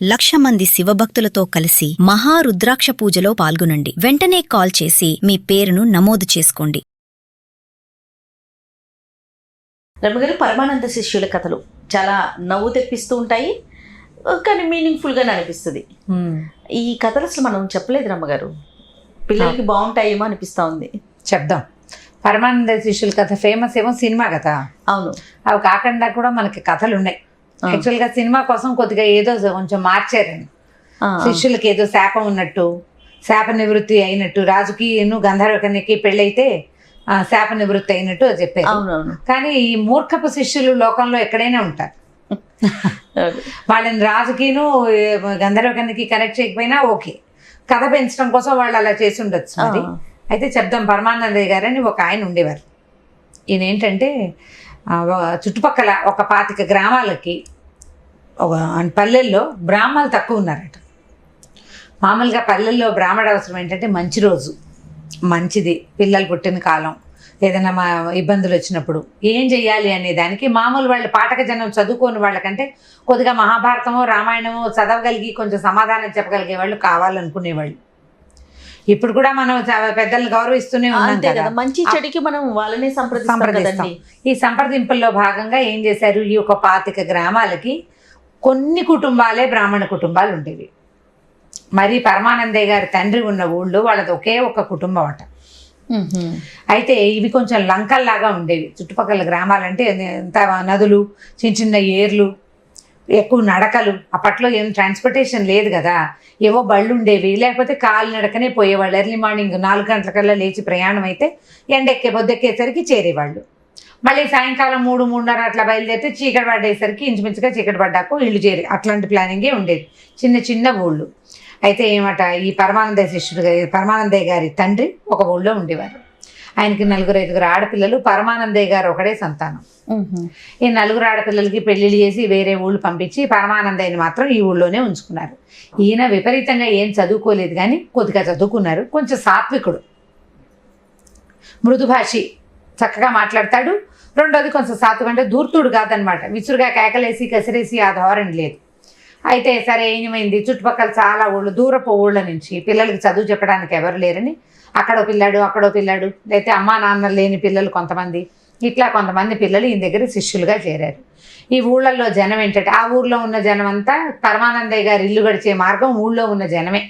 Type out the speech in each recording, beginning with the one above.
1,00,000 మంది శివభక్తులతో కలిసి మహారుద్రాక్ష పూజలో పాల్గొనండి. వెంటనే కాల్ చేసి మీ పేరును నమోదు చేసుకోండి. రమగారు, పరమానంద శిష్యుల కథలు చాలా నవ్వు తెప్పిస్తూ ఉంటాయి, కానీ మీనింగ్ఫుల్గానే అనిపిస్తుంది. ఈ కథలు అసలు మనం చెప్పలేదు రమ్మగారు, పిల్లలకి బాగుంటాయేమో అనిపిస్తూ ఉంది. చెప్దాం. పరమానంద శిష్యుల కథ ఫేమస్ ఏమో సినిమా కథ. అవును, అవి కాకుండా కూడా మనకి కథలు ఉన్నాయి. యాక్చువల్గా సినిమా కోసం కొద్దిగా ఏదో కొంచెం మార్చారని, శిష్యులకి ఏదో శాపం ఉన్నట్టు, శాప నివృత్తి అయినట్టు, రాజుకి గంధర్వకన్యకి పెళ్ళైతే శాప నివృత్తి అయినట్టు చెప్పారు. అవునవును. కానీ ఈ మూర్ఖపు శిష్యులు లోకంలో ఎక్కడైనా ఉంటారు. వాళ్ళని రాజుకిను గంధర్వకన్యకి కనెక్ట్ చేయకపోయినా ఓకే, కథ పెంచడం కోసం వాళ్ళు అలా చేసి ఉండొచ్చు. మరి అయితే చెప్దాం. పరమానందయ్య గారని ఒక ఆయన ఉండేవారు. ఈయన ఏంటంటే చుట్టుపక్కల ఒక 25 గ్రామాలకి ఒక పల్లెల్లో బ్రాహ్మణులు తక్కువ ఉన్నారట. మామూలుగా పల్లెల్లో బ్రాహ్మణ అవసరం ఏంటంటే మంచి రోజు, మంచిది, పిల్లలు పుట్టిన కాలం, ఏదైనా ఇబ్బందులు వచ్చినప్పుడు ఏం చెయ్యాలి అనే దానికి మామూలు వాళ్ళు పాఠక జనం చదువుకోని వాళ్ళకంటే కొద్దిగా మహాభారతమో రామాయణమో చదవగలిగి కొంచెం సమాధానం చెప్పగలిగే వాళ్ళు కావాలనుకునేవాళ్ళు. ఇప్పుడు కూడా మనం పెద్దల్ని గౌరవిస్తూనే ఉన్నాం కదా, మంచి చెడుకి మనం వాళ్ళనే సంప్రదిస్తాం. ఈ సంప్రదింపుల్లో భాగంగా ఏం చేశారు, ఈ ఒక 25 గ్రామాలకి కొన్ని కుటుంబాలే బ్రాహ్మణ కుటుంబాలు ఉండేవి. మరి పరమానందయ్య గారి తండ్రి ఉన్న ఊళ్ళో వాళ్ళది ఒకే ఒక కుటుంబం అట. అయితే ఇవి కొంచెం లంకల్లాగా ఉండేవి. చుట్టుపక్కల గ్రామాలంటే ఎంత నదులు, చిన్న చిన్న ఏర్లు, ఎక్కువ నడకలు. అప్పట్లో ఏం ట్రాన్స్పోర్టేషన్ లేదు కదా, ఏవో బళ్ళు ఉండేవి, లేకపోతే కాలు నడకనే పోయేవాళ్ళు. ఎర్లీ మార్నింగ్ 4 గంటలకల్లా లేచి ప్రయాణం అయితే పొద్దెక్కేసరికి చేరేవాళ్ళు. మళ్ళీ సాయంకాలం 3-3:30 అట్లా బయలుదేరితే చీకటి పడేసరికి ఇంచుమించుగా చీకటి పడ్డాక ఇల్లు చేరి, అట్లాంటి ప్లానింగే ఉండేది. చిన్న చిన్న ఊళ్ళు. అయితే ఏమట, ఈ పరమానందయ్య గారి తండ్రి ఒక ఊళ్ళో ఉండేవారు. ఆయనకి 4-5 ఆడపిల్లలు, పరమానందయ్య గారు ఒకడే సంతానం. ఈ 4 ఆడపిల్లలకి పెళ్లిళ్ళు చేసి వేరే ఊళ్ళు పంపించి పరమానందయ్యని మాత్రం ఈ ఊళ్ళోనే ఉంచుకున్నారు. ఈయన విపరీతంగా ఏం చదువుకోలేదు, కానీ కొద్దిగా చదువుకున్నారు. కొంచెం సాత్వికుడు, మృదుభాషి, చక్కగా మాట్లాడతాడు. రెండోది కొంచెం సాత్విక అంటే దూర్తుడు కాదనమాట, విసురుగా కేకలేసి కసిరేసి ఆ ధోరణి లేదు. అయితే సరే ఏమైంది, చుట్టుపక్కల చాలా ఊళ్ళు, దూరపు ఊళ్ళ నుంచి పిల్లలకి చదువు చెప్పడానికి ఎవరు లేరని అక్కడో పిల్లాడు, లేకపోతే అమ్మా నాన్న లేని పిల్లలు కొంతమంది, ఇట్లా కొంతమంది పిల్లలు ఈయన దగ్గర శిష్యులుగా చేరారు. ఈ ఊళ్ళల్లో జనం ఏంటంటే, ఆ ఊర్లో ఉన్న జనం అంతా పరమానందయ్య గారి ఇల్లు గడిచే మార్గం ఊళ్ళో ఉన్న జనమే.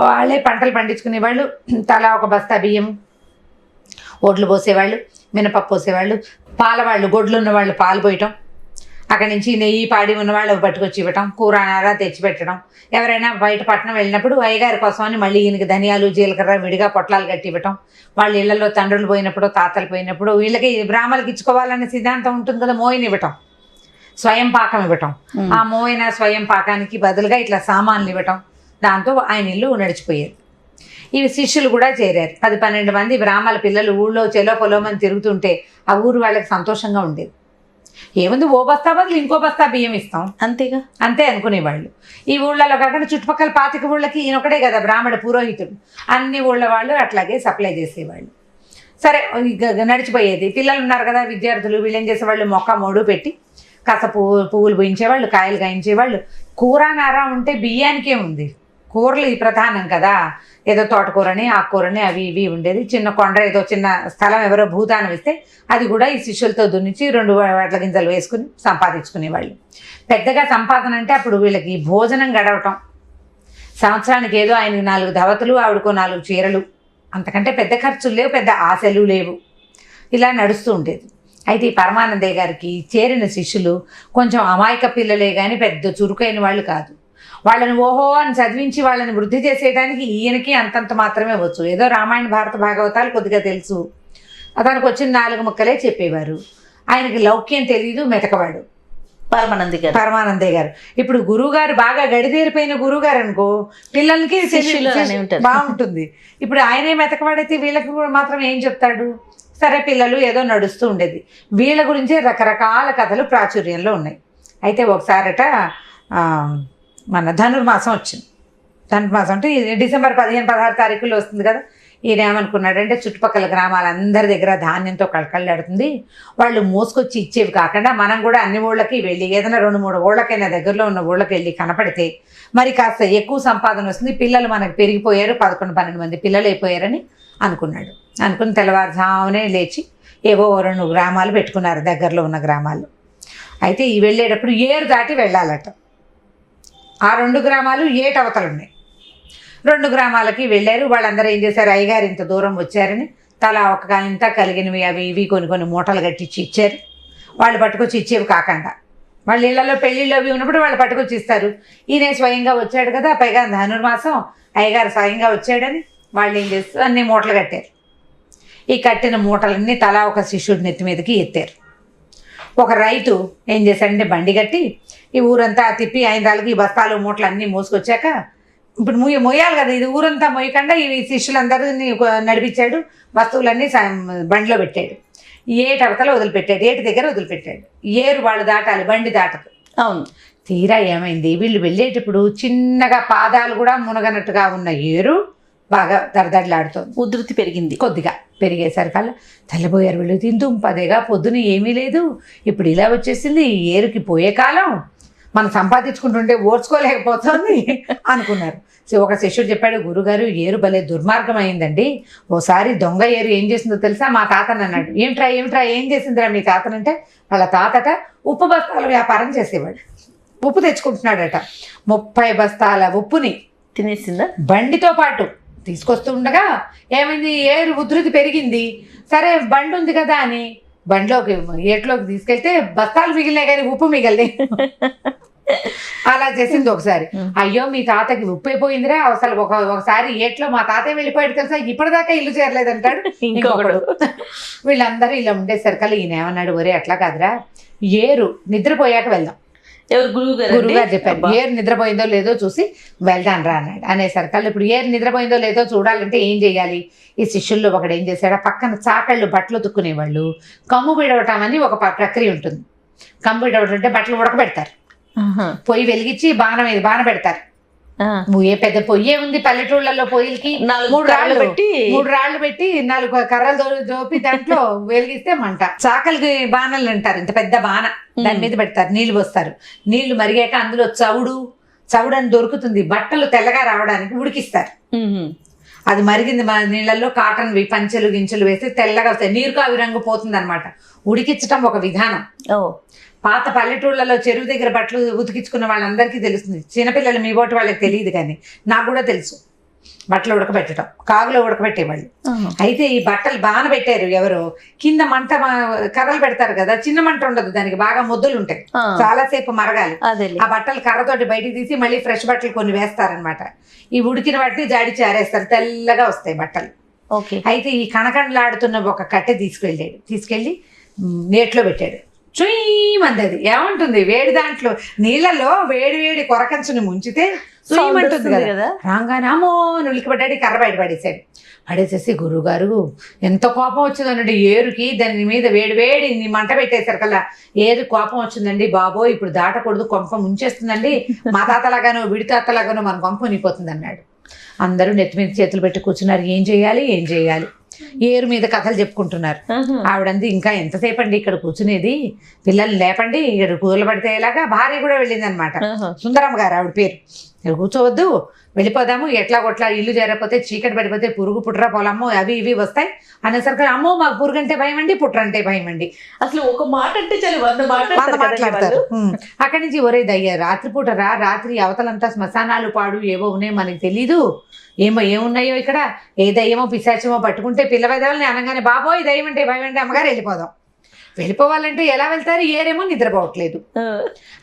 వాళ్ళే పంటలు పండించుకునేవాళ్ళు. తలా ఒక బస్తా బియ్యం, ఓట్లు పోసేవాళ్ళు, మినపప్పు పోసేవాళ్ళు, పాలవాళ్ళు, గొడ్లు ఉన్నవాళ్ళు పాలు పోయటం, అక్కడి నుంచి నెయ్యి పాడి ఉన్నవాళ్ళు పట్టుకొచ్చి ఇవ్వటం, కూర నారా తెచ్చిపెట్టడం. ఎవరైనా బయట పట్టణం వెళ్ళినప్పుడు అయ్యగారి కోసమని మళ్ళీ ఈయనకి ధనియాలు జీలకర్ర విడిగా పొట్లాలు కట్టి ఇవ్వటం. వాళ్ళ ఇళ్లలో తండ్రులు పోయినప్పుడు, తాతలు పోయినప్పుడు వీళ్ళకి బ్రాహ్మణులకి ఇచ్చుకోవాలనే సిద్ధాంతం ఉంటుంది కదా, మోయిని ఇవ్వటం, స్వయం పాకం ఇవ్వటం. ఆ మోయిన స్వయం పాకానికి బదులుగా ఇట్లా సామాన్లు ఇవ్వటం. దాంతో ఆయన ఇల్లు నడిచిపోయేది. ఇవి శిష్యులు కూడా చేరారు. 10-12 మంది బ్రాహ్మణ పిల్లలు ఊళ్ళో చెలో పొలోమని తిరుగుతుంటే ఆ ఊరు వాళ్ళకి సంతోషంగా ఉండేది. ఏముంది, ఓ బస్తా బదులు ఇంకో బస్తా బియ్యం ఇస్తాం, అంతేగా, అంతే అనుకునేవాళ్ళు. ఈ ఊళ్ళలో కాకుండా చుట్టుపక్కల 25 ఊళ్ళకి ఈయనొకడే కదా బ్రాహ్మణ పురోహితుడు. అన్ని ఊళ్ళ వాళ్ళు అట్లాగే సప్లై చేసేవాళ్ళు. సరే, నడిచిపోయేది. పిల్లలు ఉన్నారు కదా, విద్యార్థులు, వీళ్ళు ఏం చేసేవాళ్ళు, మొక్క మోడు పెట్టి కస పువ్వులు పూయించేవాళ్ళు, కాయలు గాయించేవాళ్ళు. కూర నారా ఉంటే బియ్యానికే ఉంది, కూరలు ఈ ప్రధానం కదా. ఏదో తోటకూరని, ఆకుకూరని అవి ఇవి ఉండేది. చిన్న కొండ, ఏదో చిన్న స్థలం ఎవరో భూదానం ఇస్తే అది కూడా ఈ శిష్యులతో దున్నించి 2 వడ్ల గింజలు వేసుకుని సంపాదించుకునేవాళ్ళు. పెద్దగా సంపాదన అంటే అప్పుడు వీళ్ళకి భోజనం గడవటం, సంవత్సరానికి ఏదో ఆయనకి 4 ధవతులు, ఆవిడకో 4 చీరలు, అంతకంటే పెద్ద ఖర్చులు లేవు, పెద్ద ఆశలు లేవు. ఇలా నడుస్తూ ఉండేది. అయితే ఈ పరమానందయ్య గారికి చేరిన శిష్యులు కొంచెం అమాయక పిల్లలే కానీ పెద్ద చురుకైన వాళ్ళు కాదు. వాళ్ళని ఓహో అని చదివించి వాళ్ళని వృద్ధి చేసేయడానికి ఈయనకి అంతంత మాత్రమే వచ్చు. ఏదో రామాయణ భారత భాగవతాలు కొద్దిగా తెలుసు, అతనికి వచ్చిన 4 ముక్కలే చెప్పేవారు. ఆయనకి లౌక్యం తెలీదు, మెతకవాడు పరమానందయ్య గారు. ఇప్పుడు గురువుగారు బాగా గడిదేరిపోయిన గురువుగారు అనుకో, పిల్లలకి బాగుంటుంది. ఇప్పుడు ఆయనే మెతకవాడైతే వీళ్ళకి మాత్రం ఏం చెప్తాడు. సరే, పిల్లలు ఏదో నడుస్తూ ఉండేది. వీళ్ళ గురించే రకరకాల కథలు ప్రాచుర్యంలో ఉన్నాయి. అయితే ఒకసారట మన ధనుర్మాసం వచ్చింది. ధనుర్ మాసం అంటే డిసెంబర్ 15-16 తారీఖుల్లో వస్తుంది కదా. ఈయన ఏమనుకున్నాడంటే చుట్టుపక్కల గ్రామాలందరి దగ్గర ధాన్యంతో కళకళలాడుతుంది, వాళ్ళు మోసుకొచ్చి ఇచ్చేవి కాకుండా మనం కూడా అన్ని ఊళ్ళకి వెళ్ళి ఏదైనా 2-3 ఊళ్ళకైనా దగ్గరలో ఉన్న ఊళ్ళకి వెళ్ళి కనపడితే మరి కాస్త ఎక్కువ సంపాదన వస్తుంది, పిల్లలు మనకు పెరిగిపోయారు, 11-12 మంది పిల్లలు అయిపోయారని అనుకున్నాడు. అనుకుని తెల్లవారుజామునే లేచి ఏవో 2 గ్రామాలు పెట్టుకున్నారు, దగ్గరలో ఉన్న గ్రామాలు. అయితే ఈ వెళ్ళేటప్పుడు ఏరు దాటి వెళ్ళాలట. ఆ 2 గ్రామాలు ఏటవతలు ఉన్నాయి. 2 గ్రామాలకి వెళ్ళారు. వాళ్ళందరూ ఏం చేశారు, అయ్యగారు ఇంత దూరం వచ్చారని తలా ఒక ఇంత కలిగినవి అవి ఇవి కొన్ని మూటలు కట్టించి ఇచ్చారు. వాళ్ళు పట్టుకొచ్చి ఇచ్చేవి కాకుండా వాళ్ళ ఇళ్లలో పెళ్ళిళ్ళు అవి ఉన్నప్పుడు వాళ్ళు పట్టుకొచ్చి ఇస్తారు. ఈయన స్వయంగా వచ్చాడు కదా, పైగా ధనుర్మాసం అయ్యగారు స్వయంగా వచ్చాడని వాళ్ళు ఏం చేస్తారు, అన్ని మూటలు కట్టారు. ఈ కట్టిన మూటలన్నీ తలా ఒక శిష్యుడి నెత్తి మీదకి ఎత్తారు. ఒక రైతు ఏం చేశాడంటే బండి కట్టి ఈ ఊరంతా తిప్పి 5 రాళ్ళకి ఈ బస్తాలు మూటలు అన్నీ మోసుకొచ్చాక ఇప్పుడు మొయ్యాలి కదా, ఇది ఊరంతా మొయ్యకుండా ఈ శిష్యులందరినీ నడిపించాడు, వస్తువులన్నీ బండిలో పెట్టాడు. ఏటి అవతల వదిలిపెట్టాడు, ఏటి దగ్గర వదిలిపెట్టాడు. ఏరు వాళ్ళు దాటాలి, బండి దాటదు. అవును. తీరా ఏమైంది, వీళ్ళు వెళ్ళేటప్పుడు చిన్నగా పాదాలు కూడా మునగనట్టుగా ఉన్న ఏరు బాగా దడదడలాడుతోంది. ఉధృతి పెరిగింది. కొద్దిగా పెరిగేసరికల్లా తెల్లబోయారు వీళ్ళు. తింటుంపదేగా పొద్దున ఏమీ లేదు, ఇప్పుడు ఇలా వచ్చేసింది, ఈ ఏరుకి పోయే కాలం, మనం సంపాదించుకుంటుంటే ఓర్చుకోలేకపోతుంది అనుకున్నారు. సో ఒక శిష్యుడు చెప్పాడు, గురుగారు ఏరు భలే దుర్మార్గం అయిందండి, ఓసారి దొంగ ఏరు ఏం చేసిందో తెలుసా, మా తాతని అన్నాడు. ఏమిట్రా ఏం చేసిందిరా మీ తాతనంటే, వాళ్ళ తాతట ఉప్పు బస్తాల వ్యాపారం చేసేవాడు, ఉప్పు తెచ్చుకుంటున్నాడట. 30 బస్తాల ఉప్పుని తినేసిందా బండితో పాటు తీసుకొస్తూ ఉండగా ఏమైంది, ఏరు ఉధృతి పెరిగింది. సరే బండి ఉంది కదా అని బండిలోకి ఏట్లోకి తీసుకెళ్తే బస్తాలు మిగిలినాయి కానీ ఉప్పు మిగిలినాయి. అలా చేసింది ఒకసారి. అయ్యో మీ తాతకి ఉప్పు అయిపోయిందిరా, అసలు ఒకసారి ఏట్లో మా తాతయ్య వెళ్ళిపోయాడు తెలుసా, ఇప్పటిదాకా ఇల్లు చేరలేదంటాడు ఇంకొకడు. వీళ్ళందరూ ఇలా ఉండేసరికల్లా ఈయన ఏమన్నాడు, ఒరే అట్లా కాదురా, ఏరు నిద్రపోయాక వెళ్దాం. ఎవరు గురువుగారు చెప్పారు, ఏరు నిద్రపోయిందో లేదో చూసి వెళ్దాం రా అన్నాడు. అనేసరికల్లా ఇప్పుడు ఏరు నిద్రపోయిందో లేదో చూడాలంటే ఏం చేయాలి, ఈ శిష్యుల్లో ఒకడు ఏం చేశాడు, పక్కన చాకళ్ళు బట్టలు తుక్కునేవాళ్ళు కమ్ము విడవటం అని ఒక ప్రక్రియ ఉంటుంది. కమ్ము విడవటం అంటే బట్టలు ఉడకబెడతారు, పొయ్యి వెలిగించి బాణ పెడతారు. ఏ పెద్ద పొయ్యే ఉంది పల్లెటూళ్ళల్లో, పొయ్యిలకి 3 రాళ్ళు పెట్టి 4 కర్రలు దోపి దాంట్లో వెలిగిస్తే మంట. చాకలికి బాణలు అంటారు, ఇంత పెద్ద బాణ దాని మీద పెడతారు, నీళ్లు పోస్తారు. నీళ్లు మరిగాక అందులో చవుడు అని దొరుకుతుంది, బట్టలు తెల్లగా రావడానికి ఉడికిస్తారు. అది మరిగింది నీళ్ళల్లో కాటన్ పంచెలు గించెలు వేస్తే తెల్లగా వస్తాయి, నీరు కావి రంగు పోతుంది అనమాట. ఉడికించటం ఒక విధానం. పాత పల్లెటూళ్ళలో చెరువు దగ్గర బట్టలు ఉతికించుకున్న వాళ్ళందరికీ తెలుస్తుంది, చిన్నపిల్లలు మీ బోటి వాళ్ళకి తెలియదు కానీ నాకు కూడా తెలుసు. బట్టలు ఉడకబెట్టడం, కాగులో ఉడకబెట్టేవాళ్ళు. అయితే ఈ బట్టలు బాన పెట్టారు ఎవరు, కింద మంట కర్రలు పెడతారు కదా, చిన్న మంట ఉండదు దానికి, బాగా ముద్దలు ఉంటాయి, చాలాసేపు మరగాలి. ఆ బట్టలు కర్రతోటి బయటికి తీసి మళ్ళీ ఫ్రెష్ బట్టలు కొన్ని వేస్తారనమాట. ఈ ఉడికిన వాటిని జాడిచి ఆరేస్తారు, తెల్లగా వస్తాయి బట్టలు. అయితే ఈ కణకణలాడుతున్న ఒక కట్టె తీసుకెళ్ళి నేట్లో పెట్టాడు. చుయ్యమంది, ఏమంటుంది వేడి దాంట్లో నీళ్ళలో వేడి కొరకంచుని ముంచితే చుయ్యమంటుంది కదా. రాగానే అమ్మో ఉలికిపడ్డాడు, కర్ర బయట పడేసేసి గురువుగారు ఎంత కోపం వచ్చిందనండి ఏరుకి, దాని మీద వేడి మంట పెట్టేశారు కల్లా ఏరు కోపం వచ్చిందండి బాబో, ఇప్పుడు దాటకూడదు, కొంప ముంచేస్తుందండి, మా తాతలాగానో విడి తాతలాగానో మన కొంప ఉనిపోతుంది అన్నాడు. అందరూ నెత్తి మీద చేతులు పెట్టి కూర్చున్నారు, ఏం చేయాలి. ఏరు మీద కథలు చెప్పుకుంటున్నారు. ఆవిడంది ఇంకా ఎంతసేపు అండి ఇక్కడ కూర్చునేది, పిల్లల్ని లేపండి, ఇక్కడ కూలబడితే ఎలాగా. భార్య కూడా వెళ్ళింది అనమాట, సుందరమ్మ గారు ఆవిడ పేరు. ఇక్కడ కూర్చోవద్దు, వెళ్ళిపోదాము, ఎట్లా ఇల్లు చేరకపోతే చీకటి పడిపోతే పురుగు పుట్ర పొలము అవి ఇవి వస్తాయి అనేసరికి, అమ్మో మాకు పురుగు అంటే భయం అండి, పుట్ర అంటే భయం అండి. అసలు ఒక మాట అంటే చాలు 100 మాట్లాడతారు. అక్కడి నుంచి ఒరే దయ్య రాత్రిపూట రాత్రి అవతలంతా శ్మశానాలు పాడు ఏవో ఉన్నాయి మనకి తెలీదు, ఏమున్నాయో ఇక్కడ, ఏ దయ్యమో పిశాచమో పట్టుకుంటే పిల్లవైదవాళ్ళని అనగానే బాబోయ్ దయ్యం అంటే భయం అంటే అమ్మగారు వెళ్ళిపోవాలంటే ఎలా వెళ్తారు, ఏరేమో నిద్రపోవట్లేదు.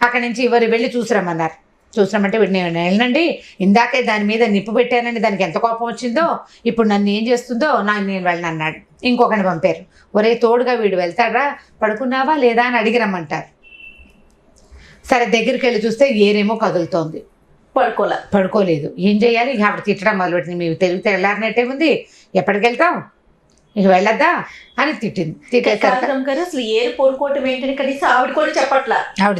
అక్కడి నుంచి ఎవరు వెళ్ళి చూసిరమ్మంటే నేను వెళ్ళనండి, ఇందాకే దాని మీద నిప్పు పెట్టానండి, దానికి ఎంత కోపం వచ్చిందో, ఇప్పుడు నన్ను ఏం చేస్తుందో నేను వెళ్ళను అన్నాడు. ఇంకొకరిని పంపారు, ఒరే తోడుగా వీడు వెళ్తాడా, పడుకున్నావా లేదా అని అడిగి రమ్మంటారు. సరే దగ్గరికి వెళ్ళి చూస్తే ఏరేమో కదులుతోంది, పడుకోలేదు. ఏం చేయాలి, ఇక ఆవిడ తిట్టడం మొదలుపెట్టింది, మేము తెలివితే వెళ్ళారనట్టే ఉంది, ఎప్పటికి వెళ్తాం, ఇక వెళ్ళొద్దా అని తిట్టింది. అసలు ఏరు పడుకోవటం ఏంటని కనీసం ఆవిడ కూడా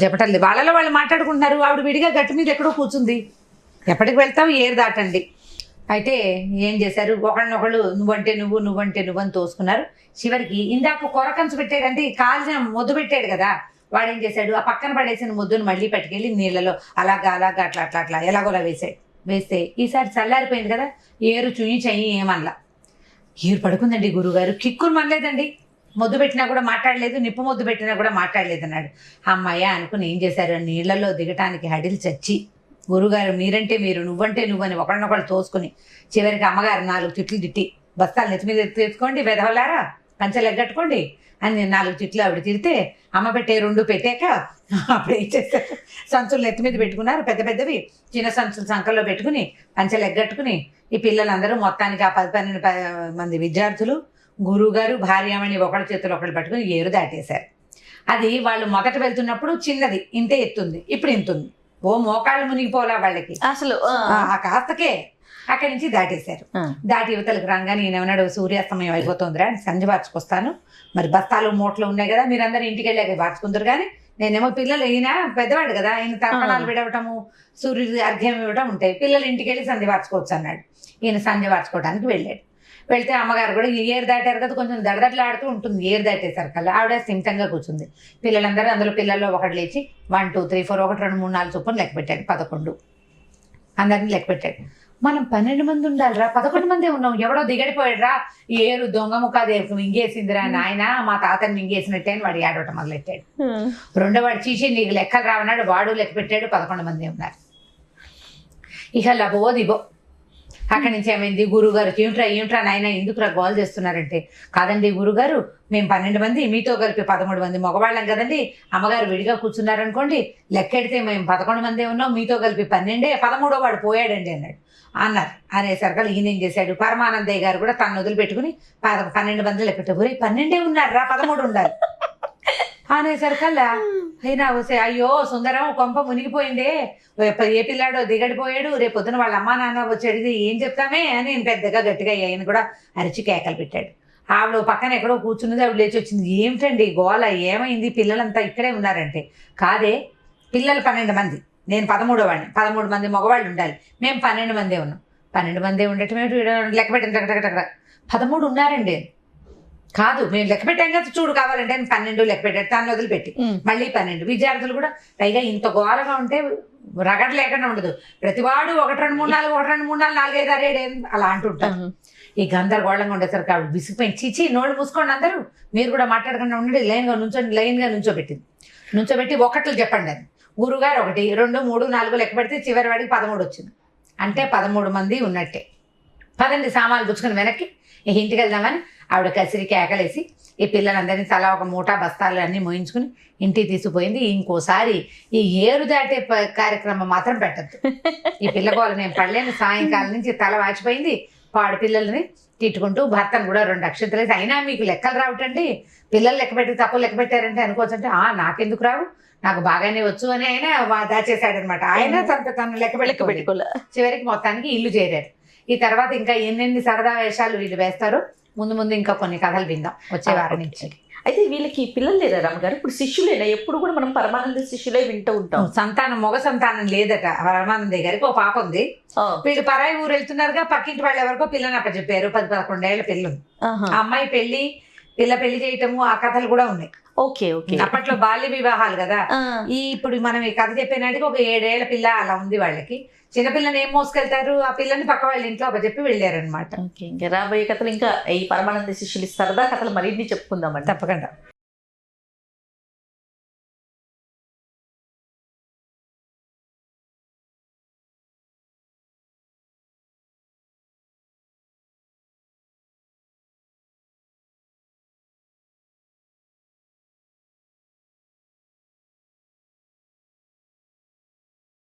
చెప్పట్లేదు, వాళ్ళలో వాళ్ళు మాట్లాడుకుంటున్నారు, ఆవిడ విడిగా గట్టి మీద ఎక్కడో కూర్చుంది. ఎప్పటికి వెళ్తాం ఏరు దాటండి. అయితే ఏం చేశారు, ఒకళ్ళనొకళ్ళు నువ్వంటే నువ్వు అని తోసుకున్నారు. చివరికి ఇందాక కొరకంచు పెట్టాడంటే కాల్చిన ముద్దు పెట్టాడు కదా, వాడు ఏం చేశాడు, ఆ పక్కన పడేసిన ముద్దును మళ్ళీ పట్టుకెళ్ళి నీళ్ళలో అలాగా అట్లా ఎలాగోలా వేసాడు. వేస్తే ఈసారి చల్లారిపోయింది కదా, ఏరు చుయ్యి చెయ్యి ఏమనలా. ఏరు పడుకుందండి. గురుగారు కిక్కురు మనలేదండి. ముద్దు పెట్టినా కూడా మాట్లాడలేదు, నిప్పు ముద్దు పెట్టినా కూడా మాట్లాడలేదు అన్నాడు. అమ్మాయ అనుకుని ఏం చేశారు, నీళ్లలో దిగటానికి హడిలు చచ్చి గురుగారు మీరంటే మీరు, నువ్వంటే నువ్వని ఒకళ్ళనొకళ్ళు తోసుకుని చివరికి అమ్మగారు 4 తిట్లు తిట్టి, బస్తాలు నెత్తి మీద తెచ్చుకోండి వెధవలారా, పంచలు ఎగ్గట్టుకోండి అని 4 తిట్లు ఆవిడ తిరితే, అమ్మ పెట్టే 2 పెట్టాక అప్పుడు ఏం చేస్తారు, సంచులు నెత్తి మీద పెట్టుకున్నారు పెద్ద పెద్దవి, చిన్న సంచులు సంకల్లో పెట్టుకుని పంచలు ఎగ్గట్టుకుని ఈ పిల్లలందరూ మొత్తానికి ఆ 10-12 మంది విద్యార్థులు గురువుగారు భార్యామణి ఒకళ్ళ చేతులు ఒకళ్ళు పట్టుకుని ఏరు దాటేశారు. అది వాళ్ళు మొదట వెళ్తున్నప్పుడు చిన్నది ఇంతే ఎత్తుంది, ఇప్పుడు ఇంతుంది. ఓ మోకాళ్ళు మునిగిపోలా వాళ్ళకి అసలు. ఆ కాస్తకే అక్కడి నుంచి దాటేశారు. దాటి యువతలకు రాగానే ఈయనన్నాడు, సూర్యాస్తమయం అయిపోతుందిరా, సంజ బార్చుకొస్తాను, మరి బస్తాలు మూటలు ఉన్నాయి కదా, మీరందరూ ఇంటికి వెళ్ళాక బార్చుకుందరు, కానీ నేనేమో పిల్లలు, ఈయన పెద్దవాడు కదా, ఆయన తర్పణాలు విడవటము సూర్యుడి అర్ఘ్యం ఇవ్వటం ఉంటాయి, పిల్లలు ఇంటికి వెళ్ళి సంధ్య బార్చుకోవచ్చు అన్నాడు. ఈయన సంధ్య బార్చుకోవడానికి వెళ్ళాడు. వెళ్తే అమ్మగారు కూడా ఏరు దాటారు కదా, కొంచెం దడదడలాడుతూ ఉంటుంది. ఏరు దాటేసారు కల్లా ఆవిడ సింతంగా కూర్చుంది. పిల్లలందరూ అందులో పిల్లల్లో ఒకటి లేచి 1 2 3 4 1 2 3 4 చొప్పున లెక్క పెట్టాడు. 11 అందరినీ లెక్క పెట్టాడు. మనం 12 మంది ఉండాలిరా, 11 మందే ఉన్నాం, ఎవడో దిగడిపోయాడురా, ఏరు దొంగ ముఖాది మింగేసిందిరా నాయన, మా తాతని మింగేసినట్టే అని వాడు ఏడవటం మొదలెట్టాడు. రెండో వాడు చీచి నీకు లెక్కలు రావన్నాడు, వాడు లెక్క పెట్టాడు. 11 మంది ఉన్నారు. ఇక లబో దిబో అక్కడి నుంచి ఏమైంది, గురుగారు ఏమిట్రా నాయన ఎందుకురా గోల్ చేస్తున్నారంటే, కాదండి గురుగారు మేము 12 మంది, మీతో కలిపి 13 మంది మగవాళ్ళం కదండి, అమ్మగారు విడిగా కూర్చున్నారనుకోండి, లెక్కెడితే మేము 11 మందే ఉన్నాం, మీతో కలిపి 12, 13వ వాడు పోయాడండి అన్నారు. అనేసరికి ఈయన ఏం చేశాడు, పరమానందయ్య గారు కూడా తను వదిలిపెట్టుకుని 12 మంది లెక్కెట్టు, 12 ఉన్నారా 13 ఉండాలి అనేసరికల్లా అయినా వస్తే, అయ్యో సుందరం కొంప మునిగిపోయిందే, ఏ పిల్లాడో దిగడిపోయాడు, రేపు పొద్దున వాళ్ళ అమ్మా నాన్న వచ్చేది ఏం చెప్తామే అని నేను పెద్దగా గట్టిగా ఆయన కూడా అరిచి కేకలు పెట్టాడు. ఆవిడ పక్కన ఎక్కడో కూర్చున్నది, ఆవిడ లేచి వచ్చింది. ఏమిటండి గోల, ఏమైంది, పిల్లలంతా ఇక్కడే ఉన్నారంటే, కాదే పిల్లలు 12 మంది, నేను 13వ వాడిని, 13 మంది మగవాళ్ళు ఉండాలి, మేము 12 మందే ఉన్నాం. 12 మందే ఉండటం ఏమిటి, లెక్క పెట్టింది టక 13 ఉన్నారండి. కాదు మేము లెక్క పెట్టాం కదా చూడు కావాలంటే అని 12 లెక్క పెట్టాడు. తను వదిలిపెట్టి మళ్ళీ 12 విద్యార్థులు కూడా, పైగా ఇంత ఘోరగా ఉంటే రగడ లేకుండా ఉండదు, ప్రతివాడు 1 2 3 4 1 2 3 4 4 5 6 7 అలా అంటుంటారు. ఈ గందరగోళంగా ఉండేసరికి ఆవిడ విసిగిపోయి, చీచి నోళ్ళు మూసుకోండి అందరూ, మీరు కూడా మాట్లాడకుండా ఉండండి, లైన్గా నుంచోబెట్టి ఒకట్లు చెప్పండి అని. గురుగారు 1 2 3 4 లెక్క పెడితే చివరి వాడికి 13 వచ్చింది. అంటే 13 మంది ఉన్నట్టే. పదండి సామాన్లు పుచ్చుకొని వెనక్కి ఇంటికి వెళ్దామని ఆవిడ కసిరి కేకలేసి ఈ పిల్లలందరినీ తలా ఒక మూట బస్తాలు అన్నీ మోయించుకుని ఇంటికి తీసుకుపోయింది. ఇంకోసారి ఈ ఏరు దాటే కార్యక్రమం మాత్రం పెట్టద్దు. ఈ పిల్లగోలు నేను పడలేను, సాయంకాలం నుంచి తల వాచిపోయింది. పాడు పిల్లల్ని తిట్టుకుంటూ భర్తను కూడా 2 అక్షంతలు వేసి, అయినా మీకు లెక్కలు రావటండి, పిల్లలు లెక్క పెట్టి తక్కువ లెక్క పెట్టారంటే అనుకోవచ్చంటే, నాకెందుకు రావు, నాకు బాగానే వచ్చు అని ఆయన దాచేశాడనమాట. ఆయన తను లెక్క పెట్టుకోలే. చివరికి మొత్తానికి ఇల్లు చేరారు. ఈ తర్వాత ఇంకా ఎన్నెన్ని సరదా వేషాలు వీళ్ళు వేస్తారో ముందు ఇంకా కొన్ని కథలు విందాం వచ్చే వారం నుంచి. అయితే వీళ్ళకి పిల్లలు లేదా రమ్మగారు, ఇప్పుడు శిష్యులేనా? ఎప్పుడు కూడా మనం పరమానంద శిష్యులే వింటూ ఉంటాం. సంతానం మగ సంతానం లేదట పరమానందయ్య గారికి. ఓ పాప ఉంది. వీళ్ళు పరాయి ఊరు వెళ్తున్నారుగా, పక్కింటి వాళ్ళు ఎవరికో పిల్లని అప్పచెప్పారు. 10-11 ఏళ్ల పిల్లలు. ఆ అమ్మాయి పెళ్లి చేయటము ఆ కథలు కూడా ఉన్నాయి. ఓకే. అప్పట్లో బాల్య వివాహాలు కదా. ఇప్పుడు మనం ఈ కథ చెప్పేనాటికి ఒక 7 ఏళ్ల పిల్ల అలా ఉంది వాళ్ళకి. చిన్నపిల్లని ఏం మోసుకెళ్తారు, ఆ పిల్లని పక్క వాళ్ళ ఇంట్లో అప్పచెప్పి వెళ్ళారనమాట. ఇంకా రాబోయే కథలు ఇంకా ఈ పరమానంద శిష్యులు సరదా కథలు మరిన్ని చెప్పుకుందామండి తప్పకుండా.